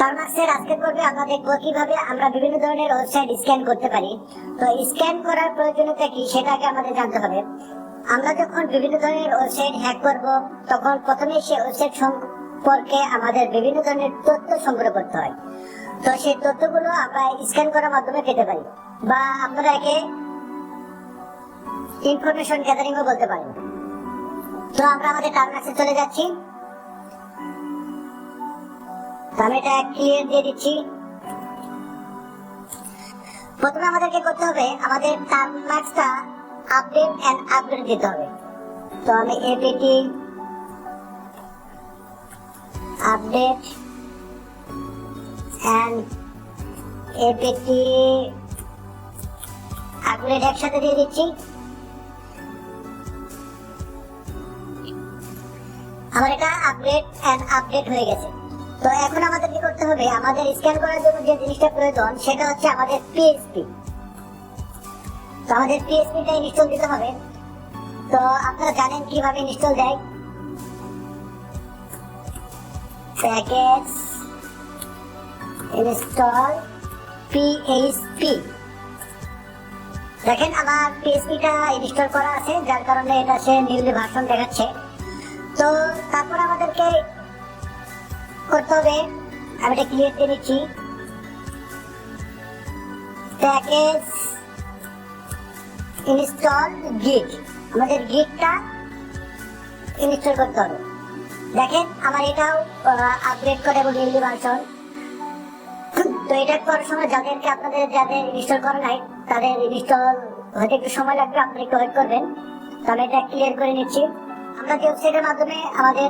টার্মাক্সের আজকের পর্বে আমরা দেখব কিভাবে আমরা বিভিন্ন ধরনের ওয়েবসাইট স্ক্যান করতে পারি। তো স্ক্যান করার প্রয়োজনীয়তা কি সেটাকে আমাদের জানতে হবে। আমরা যখন বিভিন্ন ধরনের ওয়েবসাইট হ্যাক করব তখন প্রথমে সেই ওয়েবসাইট সম্পর্কে আমাদের বিভিন্ন ধরনের তথ্য সংগ্রহ করতে হয়। তো সেই তথ্যগুলো আমরা স্ক্যান করার মাধ্যমে পেতে পারি, বা আপনারা একে ইনফরমেশন গ্যাদারিংও বলতে পারেন। তো আমরা আমাদের টার্মাক্সে চলে যাচ্ছি। আমি এটা ক্লিয়ার দিয়ে দিচ্ছি। প্রথমে আমাদেরকে করতে হবে আমাদের টার্মাক্সটা আপডেট এন্ড আপগ্রেড দিতে হবে। তো আমি APT update and APT upgrade একসাথে দিয়ে দিচ্ছি। আমার এটা আপগ্রেড এন্ড আপডেট হয়ে গেছে। তো এখন আমাদের কি করতে হবে, আমাদের স্ক্যান করার জন্য যে জিনিসটা প্রয়োজন সেটা হচ্ছে আমাদের পিএইচপি। তো আমাদের পিএইচপিটা ইনস্টল দিতে হবে। তো আপনারা জানেন কিভাবে ইনস্টল দেয়। Package install PHP. দেখেন আমার পিএইচপিটা ইনস্টল করা আছে, যার কারণে এটা সে নিউলি ভার্সন দেখাচ্ছে। তো তারপর আমাদেরকে করতে হবে, আমি এটা ক্লিয়ার দিয়ে দিচ্ছি, প্যাকেজ ইনস্টল গিট। আমাদের গিটটা ইনস্টল করতে হবে। দেখেন আমার এটাও আপগ্রেড করে এবং নিউলি ভার্সন। তো এটা করার সময় যাদেরকে যাদের ইনস্টল করা নাই তাদের ইনস্টল হতে একটু সময় লাগবে, আপনি একটু ওয়েট করবেন। তো আমি এটা ক্লিয়ার করে নিচ্ছি। আমরা যে ওয়েবসাইটের মাধ্যমে আমাদের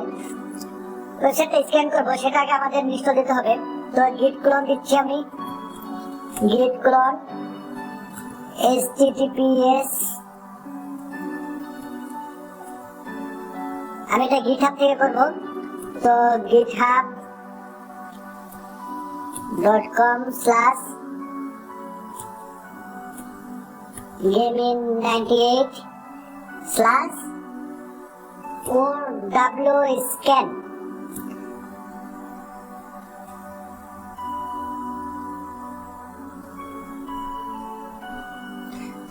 ওয়েবসাইটটা স্ক্যান করবো সেটা আগে আমাদের ইনস্টল দিতে হবে। তো গিট ক্লোন দিচ্ছি আমি, গিট ক্লোন https। আমি এটা গিটহাব থেকে করবো। তো github.com/gaming98/OWScan।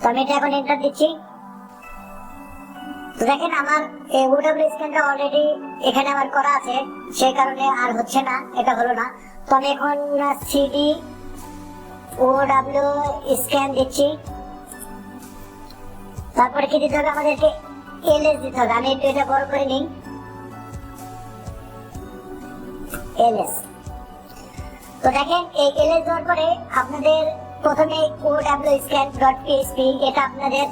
তো আমি এটা এখন এন্টার দিচ্ছি। তো দেখেন আমার এই OWScanটা অলরেডি এখানে আমার করা আছে, সেই কারণে আর হচ্ছে না, এটা হলো না। তো আমি এখন সিডি OWScan দিচ্ছি। তারপরে কি দিতে হবে, আমাদেরকে এলএস দিতে হবে। আমি একটু এটা বড় করে নিই, এলএস। তো দেখেন এই এলএস দেওয়ার পরে আপনাদের প্রথমে OWScan.php, এটা আপনাদের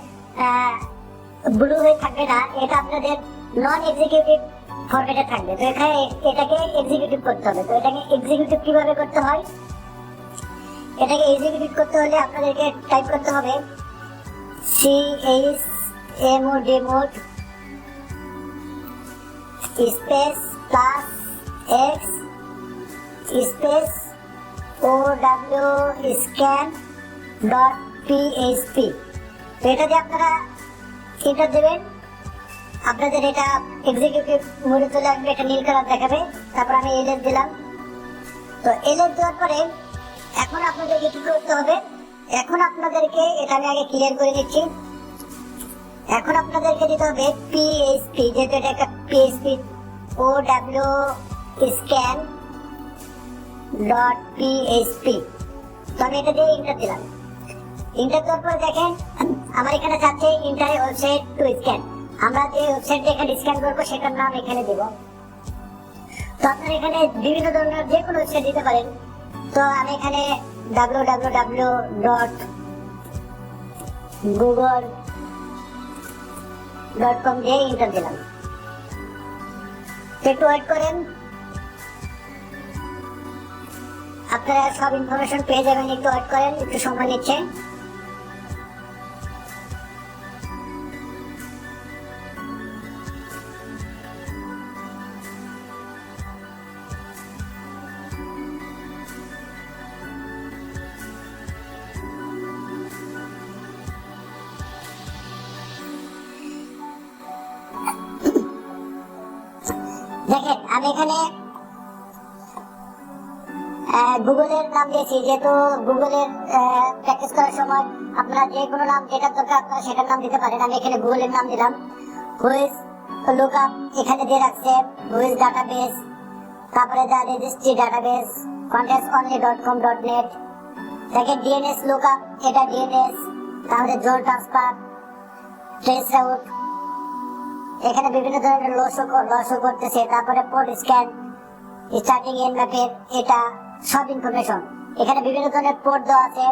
ব্লু হয়ে থাকবে না, এটা আপনাদের নন এক্সিকিউটিভ ফরম্যাটে থাকবে। তো এখানে এটাকে এক্সিকিউটিভ করতে হবে। তো এটাকে এক্সিকিউটিভ কিভাবে করতে হয়, এটাকে এক্সিকিউটিভ করতে হলে আপনাদেরকে টাইপ করতে হবে chmod space plus x space OWScan.php। তো এটা দিয়ে আপনারা এন্টার দেবেন, আপনাদের এটা এক্সিকিউটিভ মোডে চলে আসবে, এটা নীল কালার দেখাবে। তারপর আমি এলএস দিলাম। তো এলএস দেওয়ার পরে এখন আপনাদেরকে কি করতে হবে, এখন আপনাদেরকে এটা আমি আগে ক্লিয়ার করে দিচ্ছি। এখন আপনাদেরকে দিতে হবে পিএইচপি, যেহেতু এটা একটা পিএইচপি, OWScan.php। তো আমি এটা দিয়ে এন্টার দিলাম। এন্টার দেওয়ার পর দেখেন আমার এখানে যাচ্ছে ইন্টার ওয়েবসাইট টু স্ক্যান। আমরা যে ওয়েবসাইটটা এখানে স্ক্যান করবো সেটার নাম এখানে দেব। তো আপনারা এখানে বিভিন্ন ধরনের যে কোনো ওয়েবসাইট দিতে পারেন। তো আমি এখানে www.google.com দিয়ে এন্টার দিলাম। একটু ওয়েট করেন, আপনারা সব ইনফরমেশন পেয়ে যাবেন। একটু ওয়েট করেন, একটু সময় নিচ্ছে। দেখেন আমি এখানে গুগলের নাম দিয়েছি, যেহেতু গুগলের প্র্যাকটিস করার সময় আপনারা যে কোনো নাম যেটা দরকার আপনারা সেটার নাম দিতে পারেন। আমি এখানে গুগলের নাম দিলাম। হুইজ লুকআপ এখানে দিয়ে রাখছে, হুইজ ডাটাবেস, তারপরে দা রেজিস্ট্রি ডাটাবেস, contactsonly.com.net। দেখেন ডিএনএস লুকআপ, এটা ডিএনএস, তাহলে জোন ট্রান্সফার, ট্রেস রাউট, এখানে বিভিন্ন ধরনের লস করতেছে। তারপরে পোর্ট স্ক্যান, স্টার্টিং এন্ড ম্যাপের, এটা সব ইনফরমেশন। এখানে বিভিন্ন ধরনের পোর্ট দেওয়া আছে,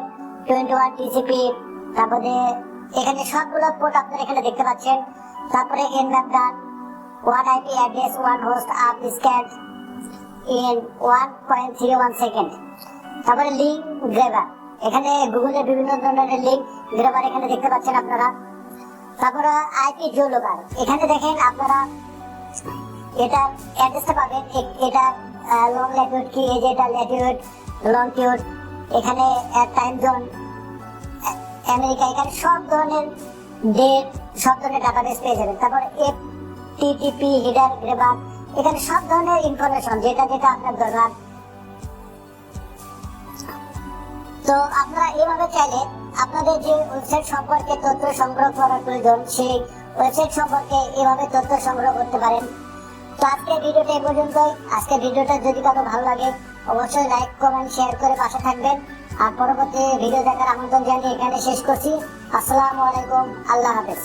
21 টিসিপি, তারপরে এখানে সবগুলো পোর্ট আপনারা এখানে দেখতে পাচ্ছেন। তারপরে Nmap done, 1 IP address, 1 host up scan in 1.01 second. তারপরে লিঙ্ক গ্রেভার, এখানে গুগলের বিভিন্ন ধরনের লিঙ্ক গ্রেভার এখানে দেখতে পাচ্ছেন আপনারা। তারপরে আইপি জিওলোকার, এখানে দেখেন আপনারা এটা অ্যাড্রেসটা পাবেন। এটা লং ল্যাটিটিউড কি, এই যে এটা ল্যাটিটিউড, লংটিউড, এখানে টাইম জোন, আমেরিকা, এখানে সব ধরনের ডেট, সব ধরনের ডাটাবেস পেয়ে যাবেন। তারপর এফটিটিপি হিডার গ্রেভার, এখানে সব ধরনের ইনফরমেশন যেটা যেটা আপনার দরকার। তো আপনারা এইভাবে চাইলে আপনাদের যে ওয়েবসাইট সম্পর্কে তথ্য সংগ্রহ করার প্রয়োজন, সেই ওয়েবসাইট সম্পর্কে এভাবে তথ্য সংগ্রহ করতে পারেন। তো আজকের ভিডিওটা এই পর্যন্তই। আজকের ভিডিওটা যদি কারো ভালো লাগে অবশ্যই লাইক, কমেন্ট, শেয়ার করে পাশে থাকবেন। আর পরবর্তী ভিডিও দেখার আমন্ত্রণ জানিয়ে এখানে শেষ করছি। আসসালামু আলাইকুম, আল্লাহ হাফেজ।